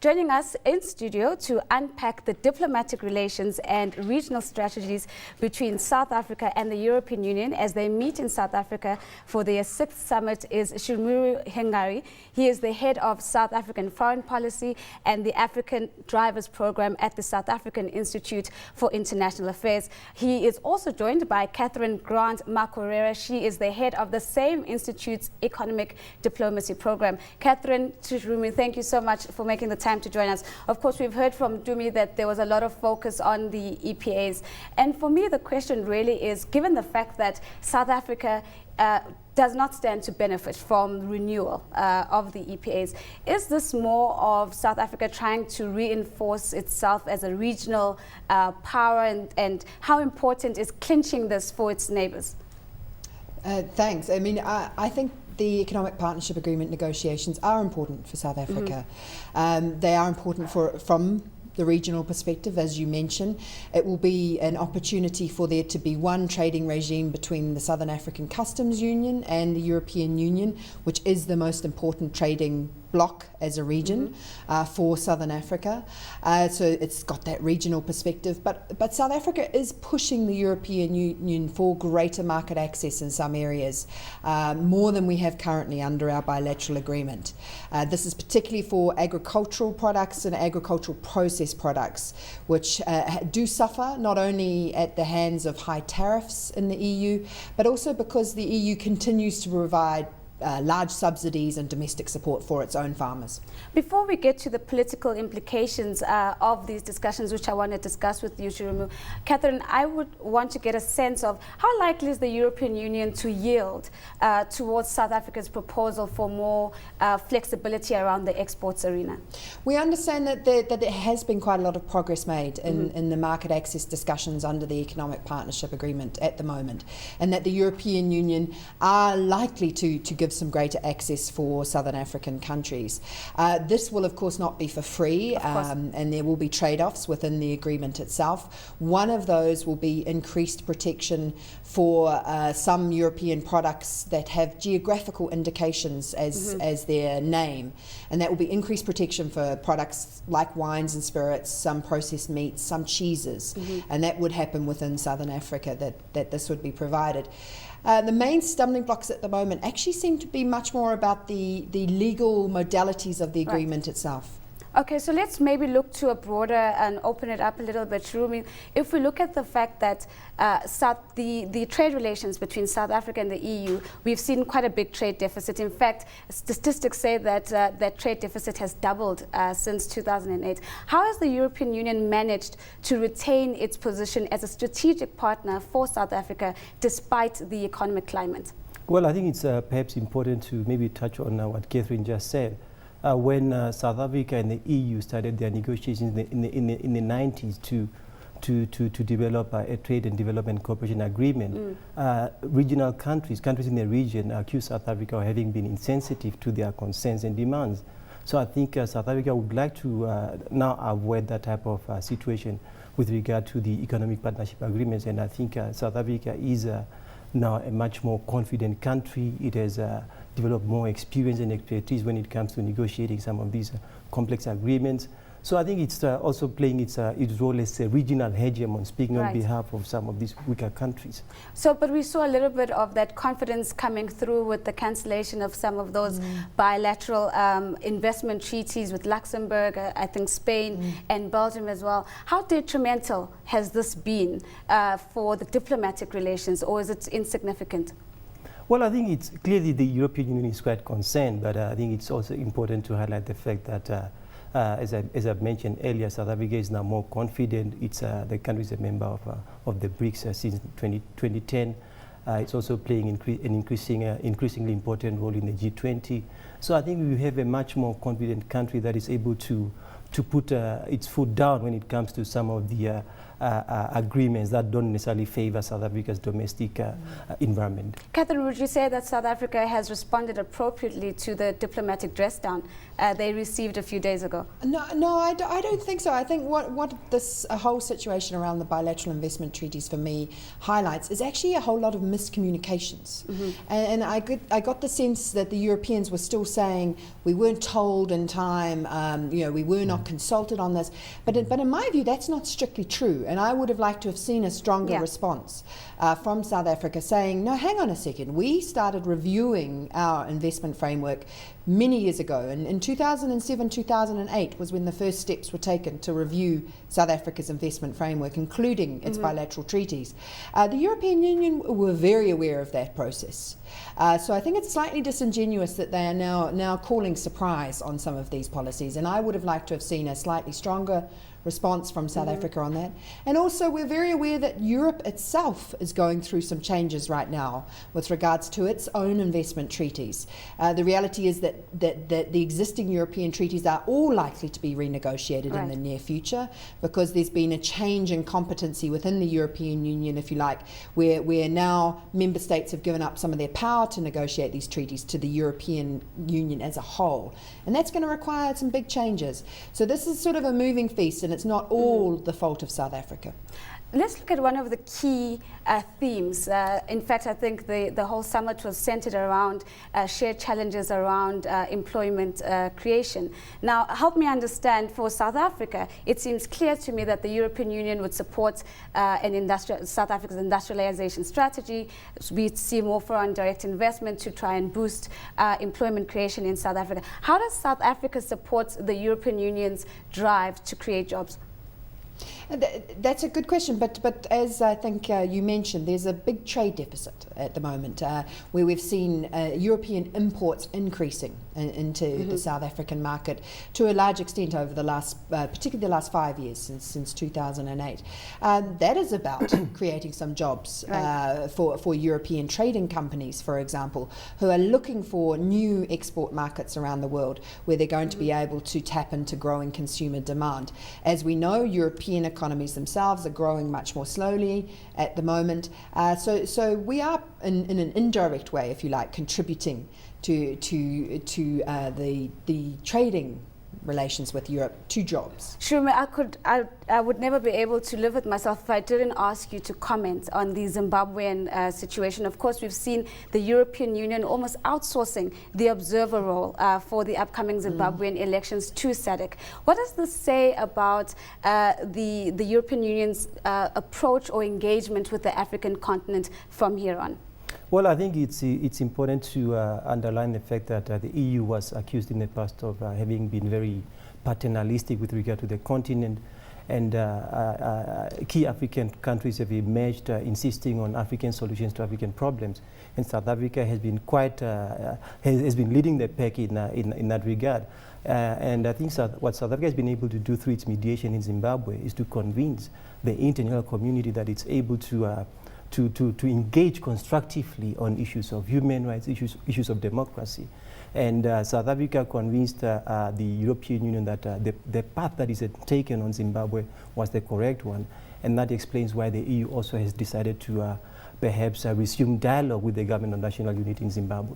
Joining us in studio to unpack the diplomatic relations and regional strategies between South Africa and the European Union as they meet in South Africa for their 6th summit is Shimuru Hengari. He is the head of South African Foreign Policy and the African Drivers Program at the South African Institute for International Affairs. He is also joined by Catherine Grant-Makorera. She is the head of the same institute's Economic Diplomacy Program. Catherine, Shimuru, thank you so much for making the time to join us. Of course, we've heard from Dumi that there was a lot of focus on the EPAs. And for me, the question really is, given the fact that South Africa does not stand to benefit from renewal of the EPAs, is this more of South Africa trying to reinforce itself as a regional power, and how important is clinching this for its neighbours? Thanks. I mean, I think the Economic Partnership Agreement negotiations are important for South Africa. They are important from the regional perspective, as you mentioned. It will be an opportunity for there to be one trading regime between the Southern African Customs Union and the European Union, which is the most important trading bloc as a region for Southern Africa. So it's got that regional perspective, but South Africa is pushing the European Union for greater market access in some areas, more than we have currently under our bilateral agreement. This is particularly for agricultural products and agricultural processed products, which do suffer not only at the hands of high tariffs in the EU, but also because the EU continues to provide large subsidies and domestic support for its own farmers. Before we get to the political implications of these discussions, which I want to discuss with you, Shimuru, Catherine, I would want to get a sense of how likely is the European Union to yield towards South Africa's proposal for more flexibility around the exports arena? We understand that there has been quite a lot of progress made in the market access discussions under the Economic Partnership Agreement at the moment, and that the European Union are likely to give some greater access for Southern African countries. This will of course not be for free, and there will be trade-offs within the agreement itself. One of those will be increased protection for some European products that have geographical indications as their name, and that will be increased protection for products like wines and spirits, some processed meats, some cheeses, and that would happen within Southern Africa, that this would be provided. The main stumbling blocks at the moment actually seem to be much more about the legal modalities of the agreement itself. Okay, so let's maybe look to a broader and open it up a little bit, Shirumi. If we look at the fact that the trade relations between South Africa and the EU, we've seen quite a big trade deficit. In fact, statistics say that that trade deficit has doubled since 2008. How has the European Union managed to retain its position as a strategic partner for South Africa despite the economic climate? Well, I think it's perhaps important to maybe touch on what Catherine just said. When South Africa and the EU started their negotiations in the 90s to develop a trade and development cooperation agreement, regional countries in the region accused South Africa of having been insensitive to their concerns and demands. So I think South Africa would like to now avoid that type of situation with regard to the economic partnership agreements, and I think South Africa is now a much more confident country. It has developed more experience and expertise when it comes to negotiating some of these complex agreements. So I think it's also playing its role as a regional hegemon, speaking on behalf of some of these weaker countries. So, but we saw a little bit of that confidence coming through with the cancellation of some of those bilateral investment treaties with Luxembourg, I think Spain and Belgium as well. How detrimental has this been for the diplomatic relations, or is it insignificant? Well, I think it's clearly the European Union is quite concerned, but I think it's also important to highlight the fact that as I've mentioned earlier, South Africa is now more confident. It's the country is a member of the BRICS since 2010. It's also playing an increasingly important role in the G20. So I think we have a much more confident country that is able to put its foot down when it comes to some of the agreements that don't necessarily favor South Africa's domestic environment. Catherine, would you say that South Africa has responded appropriately to the diplomatic dress down they received a few days ago? No, I don't think so. I think what this whole situation around the bilateral investment treaties for me highlights is actually a whole lot of miscommunications. And I got the sense that the Europeans were still saying we weren't told in time, we were not consulted on this. But in my view, that's not strictly true. And I would have liked to have seen a stronger response from South Africa saying, no, hang on a second, we started reviewing our investment framework many years ago. And in 2007, 2008 was when the first steps were taken to review South Africa's investment framework, including its bilateral treaties. The European Union were very aware of that process. So I think it's slightly disingenuous that they are now calling surprise on some of these policies. And I would have liked to have seen a slightly stronger response from South Africa on that. And also we're very aware that Europe itself is going through some changes right now with regards to its own investment treaties. The reality is that the existing European treaties are all likely to be renegotiated in the near future, because there's been a change in competency within the European Union, if you like, where now member states have given up some of their power to negotiate these treaties to the European Union as a whole. And that's going to require some big changes. So this is sort of a moving feast, and it's not all the fault of South Africa. Let's look at one of the key themes. In fact, I think the whole summit was centered around shared challenges around employment creation. Now, help me understand, for South Africa, it seems clear to me that the European Union would support South Africa's industrialization strategy. We see more foreign direct investment to try and boost employment creation in South Africa. How does South Africa support the European Union's drive to create jobs? That's a good question, but as I think you mentioned, there's a big trade deficit at the moment, where we've seen European imports increasing into the South African market to a large extent over the last, particularly the last 5 years, since 2008. That is about creating some jobs for European trading companies, for example, who are looking for new export markets around the world where they're going to be able to tap into growing consumer demand. As we know, European economies themselves are growing much more slowly at the moment. So we are, in an indirect way, if you like, contributing to the trading relations with Europe to jobs. Shirumi, I would never be able to live with myself if I didn't ask you to comment on the Zimbabwean situation. Of course, we've seen the European Union almost outsourcing the observer role for the upcoming Zimbabwean elections to SADC. What does this say about the European Union's approach or engagement with the African continent from here on? Well, I think it's important to underline the fact that the EU was accused in the past of having been very paternalistic with regard to the continent, and key African countries have emerged insisting on African solutions to African problems. And South Africa has been has been leading the pack in that regard. And I think what South Africa has been able to do through its mediation in Zimbabwe is to convince the international community that it's able to engage constructively on issues of human rights, issues of democracy. And South Africa convinced the European Union that the path that is taken on Zimbabwe was the correct one. And that explains why the EU also has decided to perhaps resume dialogue with the Government of National Unity in Zimbabwe.